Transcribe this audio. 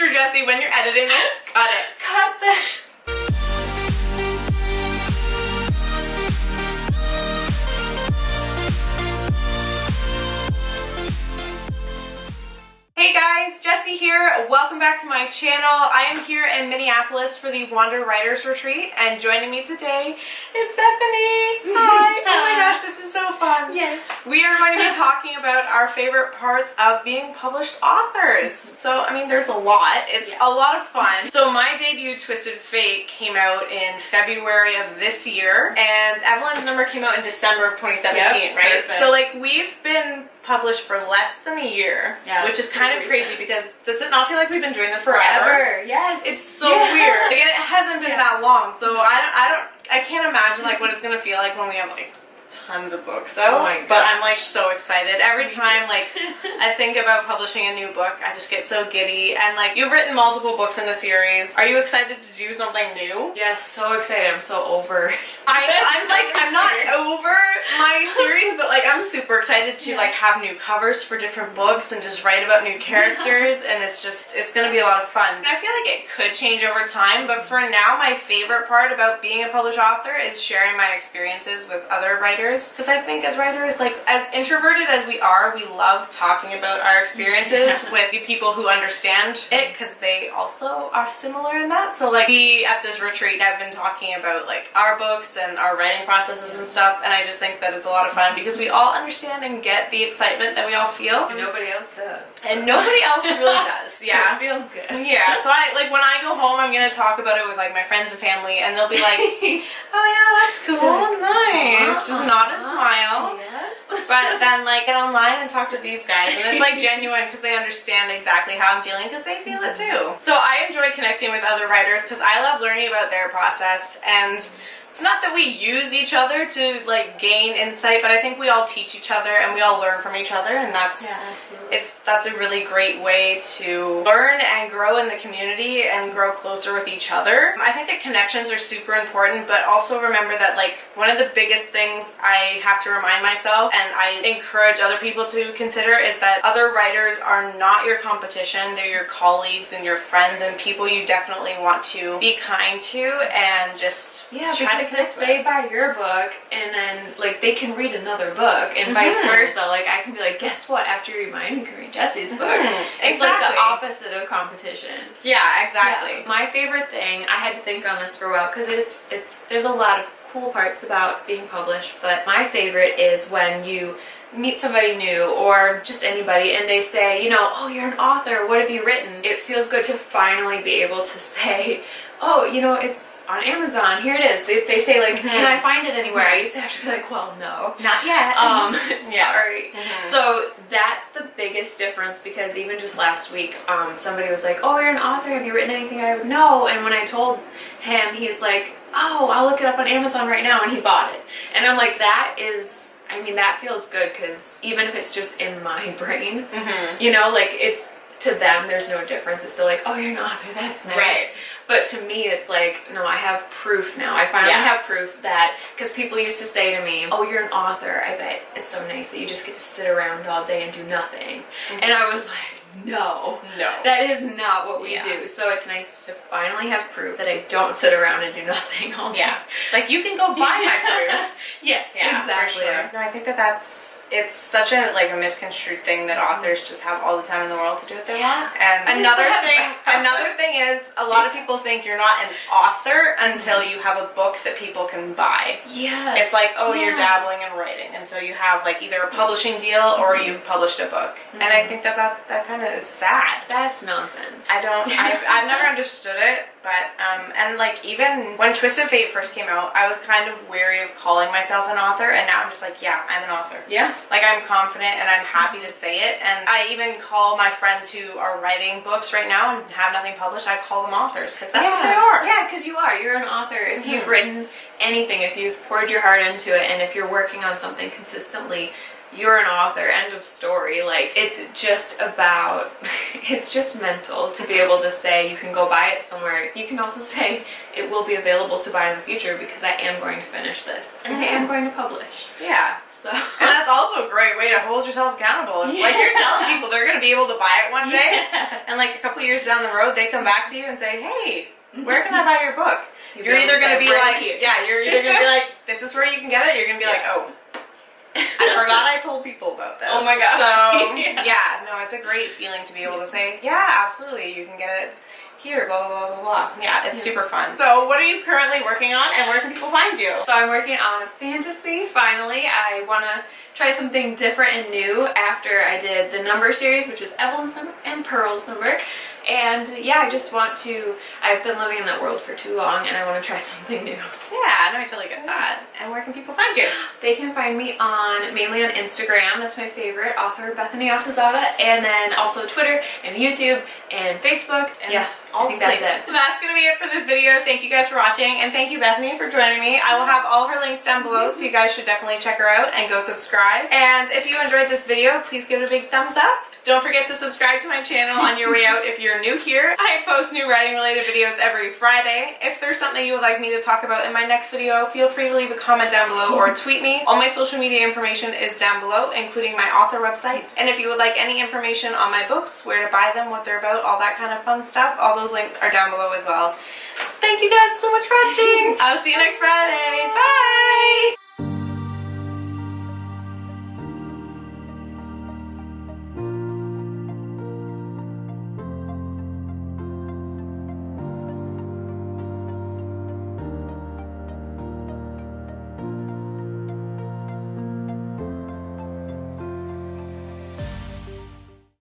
future Jessie, when you're editing this, cut it. Cut this. Hey guys, Jessie here. Welcome back to my channel. I am here in Minneapolis for the Wander Writers Retreat, and joining me today is Bethany. Hi. Oh my gosh, this is so fun. Yes. We are going to be talking about our favorite parts of being published authors. So, I mean, there's a lot. It's a lot of fun. So my debut, Twisted Fate, came out in February of this year, and Evelyn's number came out in December of 2017, right? Perfect. So, like, we've been published for less than a year, which is kind of crazy because does it not feel like we've been doing this forever? Yes. It's so weird. Like, and it hasn't been that long, so I can't imagine like what it's gonna feel like when we have like tons of books out. Oh my gosh. But I'm like so excited every time like I think about publishing a new book. I just get so giddy. And like, you've written multiple books in the series. Are you excited to do something new? Yes, so excited. I'm so over. I'm not over my series, but like I'm super excited to like have new covers for different books and just write about new characters, and it's gonna be a lot of fun. And I feel like it could change over time, but for now my favorite part about being a published author is sharing my experiences with other writers, because I think as writers, like as introverted as we are, we love talking about our experiences with the people who understand it, because they also are similar in that. So like we at this retreat have been talking about like our books and our writing processes and stuff, and I just think that it's a lot of fun because we all understand and get the excitement that we all feel. And nobody else does. And nobody else really does. Yeah. So it feels good. Yeah. So I like when I go home, I'm gonna talk about it with like my friends and family, and they'll be like, "Oh yeah, that's cool, nice." Just nod and smile. Yes. But then like get online and talk to these guys, and it's like genuine because they understand exactly how I'm feeling because they feel it too. So I enjoy connecting with other writers because I love learning about their process, and it's not that we use each other to like gain insight, but I think we all teach each other and we all learn from each other, and that's a really great way to learn and grow in the community and grow closer with each other. I think that connections are super important, but also remember that like one of the biggest things I have to remind myself, and I encourage other people to consider, is that other writers are not your competition. They're your colleagues and your friends and people you definitely want to be kind to and just try to. Because if they buy your book and then like they can read another book and vice versa, like I can be like, guess what? After you read mine, you can read Jessie's book. It's like the opposite of competition. Yeah, exactly. Yeah. My favorite thing, I had to think on this for a while because there's a lot of cool parts about being published, but my favorite is when you meet somebody new or just anybody and they say, you know, oh, you're an author, what have you written? It feels good to finally be able to say, oh, you know, it's on Amazon, here it is. If they say like, can I find it anywhere? I used to have to be like, well, no. Not yet. Sorry. So that's the biggest difference, because even just last week, somebody was like, oh, you're an author, have you written anything? I would no. And when I told him, he's like, oh, I'll look it up on Amazon right now, and he bought it. And I'm like, that is, I mean, that feels good, because even if it's just in my brain, you know, like it's, to them, there's no difference. It's still like, oh, you're an author, that's nice. Right. But to me, it's like, no, I have proof now. I finally have proof that, because people used to say to me, oh, you're an author. I bet it's so nice that you just get to sit around all day and do nothing. And I was like, no, that is not what we do. So it's nice to finally have proof that I don't sit around and do nothing all day. Yeah, like you can go buy my proof. Yes, exactly. For sure. No, I think that it's such a like a misconstrued thing that authors just have all the time in the world to do what they want. And another thing is a lot of people think you're not an author until you have a book that people can buy. Yeah, it's like, oh, you're dabbling in writing until you have like either a publishing deal or you've published a book. And I think that kind of is sad. That's nonsense. I've never understood it, but and like even when Twisted Fate first came out, I was kind of wary of calling myself an author, and now I'm just like, yeah, I'm an author. Yeah. Like I'm confident and I'm happy to say it, and I even call my friends who are writing books right now and have nothing published, I call them authors, because that's what they are. Yeah, because you are. You're an author. If you've written anything, if you've poured your heart into it, and if you're working on something consistently, you're an author, end of story. Like, it's just about, it's just mental to be able to say you can go buy it somewhere. You can also say it will be available to buy in the future because I am going to finish this and I am going to publish. Yeah. So And that's also a great way to hold yourself accountable. If, like, you're telling people they're going to be able to buy it one day, and like a couple years down the road, they come back to you and say, hey, where can I buy your book? You're either going to be like, yeah, you're either going to be like, this is where you can get it. You're going to be like, oh, I forgot I told people about this. Oh my gosh. So, yeah, no, it's a great feeling to be able to say, yeah, absolutely, you can get it here, blah, blah, blah, blah, blah. Yeah, it's super fun. So what are you currently working on, and where can people find you? So I'm working on a fantasy, finally. I want to try something different and new after I did the number series, which is Evelyn's number and Pearl's number. And yeah, I just want to, I've been living in that world for too long, and I want to try something new. Yeah, no, I totally get that. And where can people find you? They can find me mainly on Instagram. That's my favorite, author Bethany Atazadeh, and then also Twitter and YouTube and Facebook. And yes, I think that's it. So that's going to be it for this video. Thank you guys for watching, and thank you, Bethany, for joining me. I will have all her links down below, so you guys should definitely check her out and go subscribe. And if you enjoyed this video, please give it a big thumbs up. Don't forget to subscribe to my channel on your way out if you're new here. I post new writing related videos every Friday. If there's something you would like me to talk about in my next video, feel free to leave a comment down below or tweet me. All my social media information is down below, including my author website. And if you would like any information on my books, where to buy them, what they're about, all that kind of fun stuff, all those links are down below as well. Thank you guys so much for watching. I'll see you next Friday. Bye!